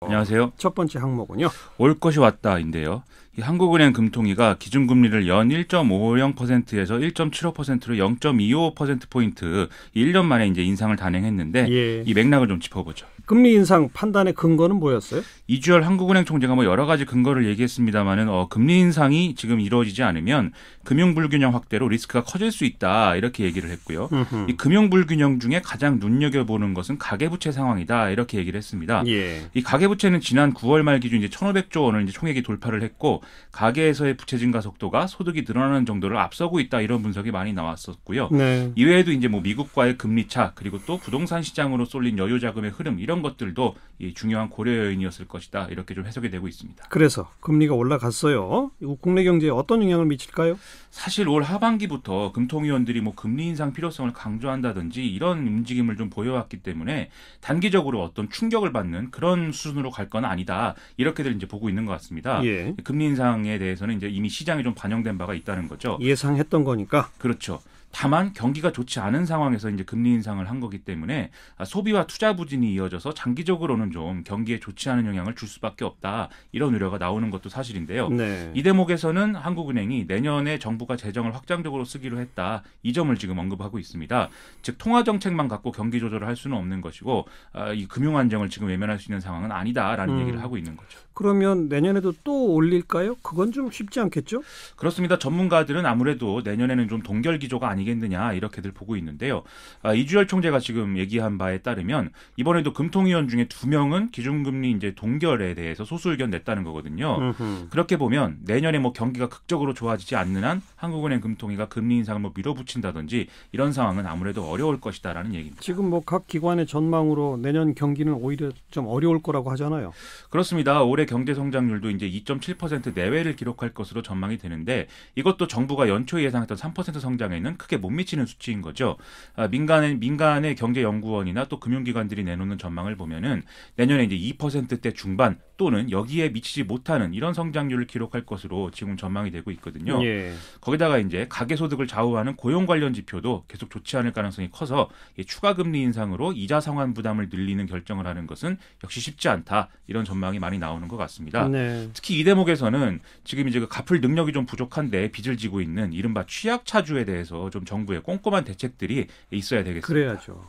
안녕하세요. 첫 번째 항목은요. 올 것이 왔다인데요. 이 한국은행 금통위가 기준금리를 연 1.50%에서 1.75%로 0.25%포인트 1년 만에 이제 인상을 단행했는데 예. 이 맥락을 좀 짚어보죠. 금리 인상 판단의 근거는 뭐였어요? 이주열 한국은행 총재가 여러 가지 근거를 얘기했습니다만은 금리 인상이 지금 이루어지지 않으면 금융 불균형 확대로 리스크가 커질 수 있다 이렇게 얘기를 했고요. 이 금융 불균형 중에 가장 눈여겨보는 것은 가계부채 상황이다 이렇게 얘기를 했습니다. 예. 이 가계부채는 지난 9월 말 기준 이제 1,500조 원을 이제 총액이 돌파를 했고 가계에서의 부채 증가 속도가 소득이 늘어나는 정도를 앞서고 있다 이런 분석이 많이 나왔었고요. 네. 이외에도 이제 미국과의 금리 차 그리고 또 부동산 시장으로 쏠린 여유 자금의 흐름 이런 것들도 이 중요한 고려 요인이었을 것이다 이렇게 좀 해석이 되고 있습니다. 그래서 금리가 올라갔어요. 국내 경제에 어떤 영향을 미칠까요? 사실 올 하반기부터 금통위원들이 금리 인상 필요성을 강조한다든지 이런 움직임을 좀 보여왔기 때문에 단기적으로 어떤 충격을 받는 그런 수준으로 갈 건 아니다 이렇게들 이제 보고 있는 것 같습니다. 예. 금리 인상에 대해서는 이제 이미 시장에 좀 반영된 바가 있다는 거죠. 예상했던 거니까. 그렇죠. 다만 경기가 좋지 않은 상황에서 이제 금리 인상을 한 거기 때문에 소비와 투자 부진이 이어져서 장기적으로는 좀 경기에 좋지 않은 영향을 줄 수밖에 없다. 이런 우려가 나오는 것도 사실인데요. 네. 이 대목에서는 한국은행이 내년에 정부가 재정을 확장적으로 쓰기로 했다. 이 점을 지금 언급하고 있습니다. 즉 통화 정책만 갖고 경기 조절을 할 수는 없는 것이고 이 금융 안정을 지금 외면할 수 있는 상황은 아니다라는 얘기를 하고 있는 거죠. 그러면 내년에도 또 올릴까요? 그건 좀 쉽지 않겠죠? 그렇습니다. 전문가들은 아무래도 내년에는 좀 동결 기조가 아니겠느냐 이렇게들 보고 있는데요. 이주열 총재가 지금 얘기한 바에 따르면 이번에도 금통위원 중에 2명은 기준금리 이제 동결에 대해서 소수 의견 냈다는 거거든요. 그렇게 보면 내년에 경기가 극적으로 좋아지지 않는 한 한국은행 금통위가 금리 인상을 밀어붙인다든지 이런 상황은 아무래도 어려울 것이다라는 얘기입니다. 지금 각 기관의 전망으로 내년 경기는 오히려 좀 어려울 거라고 하잖아요. 그렇습니다. 올해 경제 성장률도 이제 2.7% 내외를 기록할 것으로 전망이 되는데 이것도 정부가 연초에 예상했던 3% 성장에는 크게 못 미치는 수치인 거죠. 민간의 경제연구원이나 또 금융기관들이 내놓는 전망을 보면은 내년에 이제 2%대 중반 또는 여기에 미치지 못하는 이런 성장률을 기록할 것으로 지금 전망이 되고 있거든요. 예. 거기다가 이제 가계소득을 좌우하는 고용 관련 지표도 계속 좋지 않을 가능성이 커서 추가 금리 인상으로 이자 상환 부담을 늘리는 결정을 하는 것은 역시 쉽지 않다. 이런 전망이 많이 나오는 것 같습니다. 네. 특히 이 대목에서는 지금 이제 갚을 능력이 좀 부족한데 빚을 지고 있는 이른바 취약차주에 대해서 좀 정부의 꼼꼼한 대책들이 있어야 되겠습니다. 그래야죠.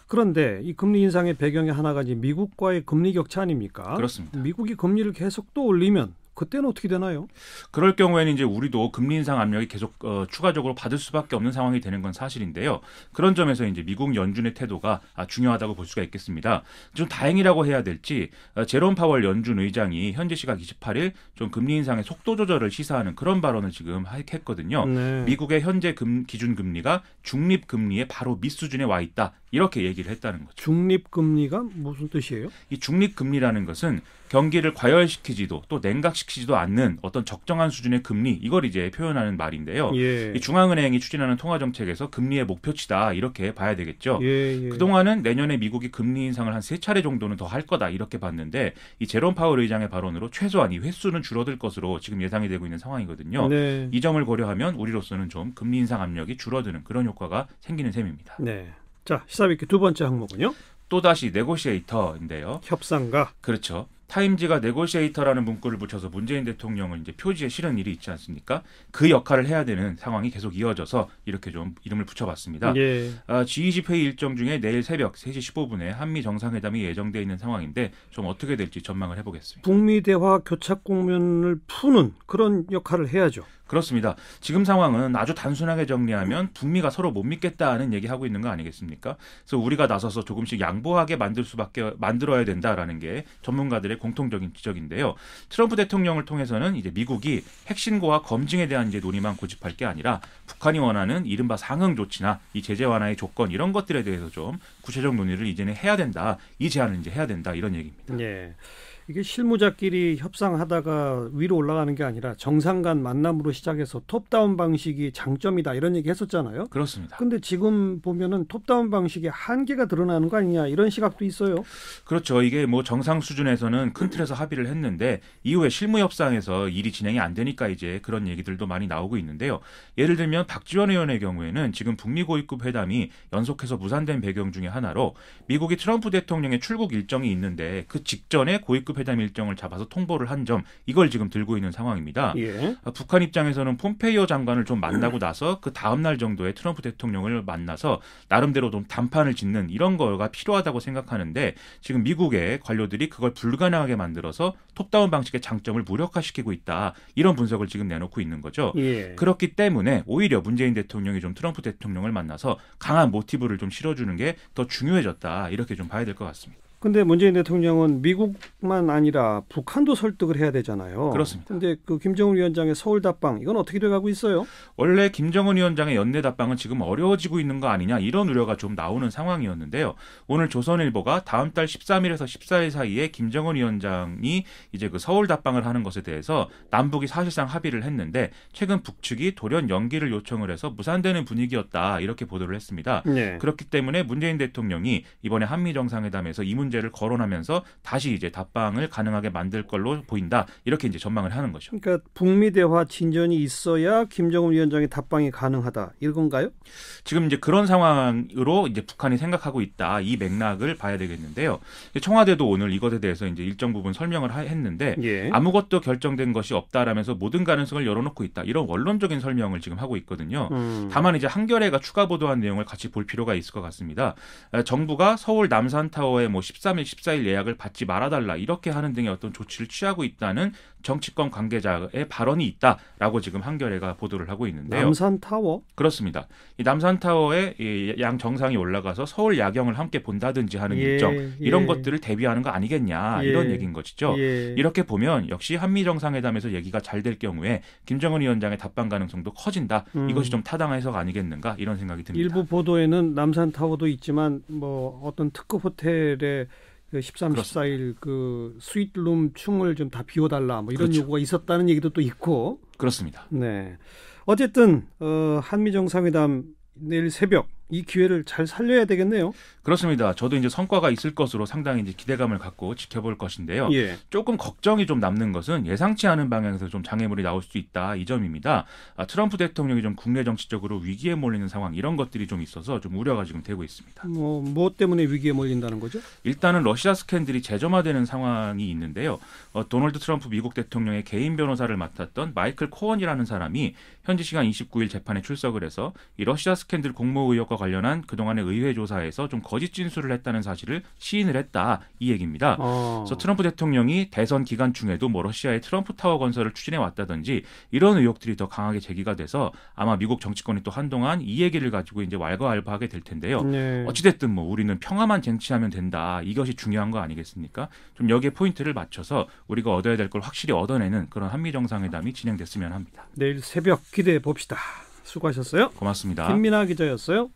그런데 이 금리 인상의 배경의 하나가 이제 미국과의 금리 격차 아닙니까? 그렇습니다. 미국이 금리를 계속 또 올리면 그때는 어떻게 되나요? 그럴 경우에는 이제 우리도 금리 인상 압력이 계속 추가적으로 받을 수밖에 없는 상황이 되는 건 사실인데요. 그런 점에서 이제 미국 연준의 태도가 중요하다고 볼 수가 있겠습니다. 좀 다행이라고 해야 될지 제롬 파월 연준 의장이 현재 시각 28일 좀 금리 인상의 속도 조절을 시사하는 그런 발언을 지금 했거든요. 네. 미국의 현재 기준 금리가 중립 금리의 바로 밑수준에 와 있다. 이렇게 얘기를 했다는 거죠. 중립 금리가 무슨 뜻이에요? 이 중립 금리라는 것은 경기를 과열시키지도 또 냉각시키지도 않는 어떤 적정한 수준의 금리 이걸 이제 표현하는 말인데요. 예. 이 중앙은행이 추진하는 통화정책에서 금리의 목표치다 이렇게 봐야 되겠죠. 예. 그동안은 내년에 미국이 금리 인상을 한 3차례 정도는 더 할 거다 이렇게 봤는데 이 제롬 파월 의장의 발언으로 최소한 이 횟수는 줄어들 것으로 지금 예상이 되고 있는 상황이거든요. 네. 이 점을 고려하면 우리로서는 좀 금리 인상 압력이 줄어드는 그런 효과가 생기는 셈입니다. 네. 자, 시사비키 두 번째 항목은요. 또다시 네고시에이터인데요. 협상가. 그렇죠. 타임지가 네고시에이터라는 문구를 붙여서 문재인 대통령을 이제 표지에 실은 일이 있지 않습니까? 그 역할을 해야 되는 상황이 계속 이어져서 이렇게 좀 이름을 붙여봤습니다. 예. G20 회의 일정 중에 내일 새벽 3시 15분에 한미 정상회담이 예정돼 있는 상황인데 좀 어떻게 될지 전망을 해보겠습니다. 북미 대화 교착 국면을 푸는 그런 역할을 해야죠. 그렇습니다. 지금 상황은 아주 단순하게 정리하면 북미가 서로 못 믿겠다는 얘기하고 있는 거 아니겠습니까? 그래서 우리가 나서서 조금씩 양보하게 만들어야 된다라는 게 전문가들의 공통적인 지적인데요. 트럼프 대통령을 통해서는 이제 미국이 핵신고와 검증에 대한 이제 논의만 고집할 게 아니라 북한이 원하는 이른바 상응 조치나 이 제재 완화의 조건 이런 것들에 대해서 좀 구체적 논의를 이제는 해야 된다. 이 제안을 이제 해야 된다 이런 얘기입니다. 예. 이게 실무자끼리 협상하다가 위로 올라가는 게 아니라 정상 간 만남으로 시작해서 톱다운 방식이 장점이다 이런 얘기 했었잖아요. 그렇습니다. 근데 지금 보면은 톱다운 방식의 한계가 드러나는 거 아니냐 이런 시각도 있어요. 그렇죠. 이게 뭐 정상 수준에서는 큰 틀에서 합의를 했는데 이후에 실무 협상에서 일이 진행이 안 되니까 이제 그런 얘기들도 많이 나오고 있는데요. 예를 들면 박지원 의원의 경우에는 지금 북미 고위급 회담이 연속해서 무산된 배경 중에 하나로 미국이 트럼프 대통령의 출국 일정이 있는데 그 직전에 고위급 회담 일정을 잡아서 통보를 한 점 이걸 지금 들고 있는 상황입니다. 예. 북한 입장에서는 폼페이오 장관을 좀 만나고 나서 그 다음 날 정도에 트럼프 대통령을 만나서 나름대로 좀 담판을 짓는 이런 거가 필요하다고 생각하는데 지금 미국의 관료들이 그걸 불가능하게 만들어서 톱다운 방식의 장점을 무력화시키고 있다. 이런 분석을 지금 내놓고 있는 거죠. 예. 그렇기 때문에 오히려 문재인 대통령이 좀 트럼프 대통령을 만나서 강한 모티브를 좀 실어주는 게 더 중요해졌다. 이렇게 좀 봐야 될 것 같습니다. 근데 문재인 대통령은 미국만 아니라 북한도 설득을 해야 되잖아요. 그렇습니다. 근데 그 김정은 위원장의 서울 답방 이건 어떻게 돼가고 있어요? 원래 김정은 위원장의 연내 답방은 지금 어려워지고 있는 거 아니냐 이런 우려가 좀 나오는 상황이었는데요. 오늘 조선일보가 다음 달 13일에서 14일 사이에 김정은 위원장이 이제 그 서울 답방을 하는 것에 대해서 남북이 사실상 합의를 했는데 최근 북측이 돌연 연기를 요청을 해서 무산되는 분위기였다 이렇게 보도를 했습니다. 네. 그렇기 때문에 문재인 대통령이 이번에 한미 정상회담에서 이 문제를 거론하면서 다시 이제 답방을 가능하게 만들 걸로 보인다 이렇게 이제 전망을 하는 거죠. 그러니까 북미 대화 진전이 있어야 김정은 위원장의 답방이 가능하다 이건가요? 지금 이제 그런 상황으로 이제 북한이 생각하고 있다 이 맥락을 봐야 되겠는데요. 청와대도 오늘 이것에 대해서 이제 일정 부분 설명을 했는데 예. 아무것도 결정된 것이 없다라면서 모든 가능성을 열어놓고 있다 이런 원론적인 설명을 지금 하고 있거든요. 다만 이제 한겨레가 추가 보도한 내용을 같이 볼 필요가 있을 것 같습니다. 정부가 서울 남산타워에 뭐 13일, 14일 예약을 받지 말아달라 이렇게 하는 등의 어떤 조치를 취하고 있다는 정치권 관계자의 발언이 있다라고 지금 한겨레가 보도를 하고 있는데요. 남산타워? 그렇습니다. 이 남산타워에 이 양 정상이 올라가서 서울 야경을 함께 본다든지 하는 예, 일정 이런 예. 것들을 대비하는 거 아니겠냐 예. 이런 얘기인 것이죠. 예. 이렇게 보면 역시 한미 정상회담에서 얘기가 잘 될 경우에 김정은 위원장의 답방 가능성도 커진다. 이것이 좀 타당한 해석 아니겠는가 이런 생각이 듭니다. 일부 보도에는 남산타워도 있지만 뭐 어떤 특급 호텔에 그 13, 그렇습니다. 14일 그 스윗룸 층을 좀 다 비워달라 뭐 이런 그렇죠. 요구가 있었다는 얘기도 또 있고. 그렇습니다. 네. 어쨌든 한미 정상회담 내일 새벽 이 기회를 잘 살려야 되겠네요. 그렇습니다. 저도 이제 성과가 있을 것으로 상당히 이제 기대감을 갖고 지켜볼 것인데요. 예. 조금 걱정이 좀 남는 것은 예상치 않은 방향에서 좀 장애물이 나올 수 있다 이 점입니다. 트럼프 대통령이 좀 국내 정치적으로 위기에 몰리는 상황 이런 것들이 좀 있어서 좀 우려가 지금 되고 있습니다. 뭐 때문에 위기에 몰린다는 거죠? 일단은 러시아 스캔들이 재점화되는 상황이 있는데요. 도널드 트럼프 미국 대통령의 개인 변호사를 맡았던 마이클 코언이라는 사람이 현지 시간 29일 재판에 출석을 해서 이 러시아 스캔들 공모 의혹과 관련한 그동안의 의회 조사에서 좀 거짓 진술을 했다는 사실을 시인을 했다 이 얘기입니다. 그래서 트럼프 대통령이 대선 기간 중에도 뭐 러시아의 트럼프 타워 건설을 추진해 왔다든지 이런 의혹들이 더 강하게 제기가 돼서 아마 미국 정치권이 또 한동안 이 얘기를 가지고 이제 왈가왈부하게 될 텐데요. 네. 어찌됐든 뭐 우리는 평화만 쟁취하면 된다. 이것이 중요한 거 아니겠습니까? 좀 여기에 포인트를 맞춰서 우리가 얻어야 될 걸 확실히 얻어내는 그런 한미 정상회담이 진행됐으면 합니다. 내일 새벽 기대해 봅시다. 수고하셨어요. 고맙습니다. 김민아 기자였어요.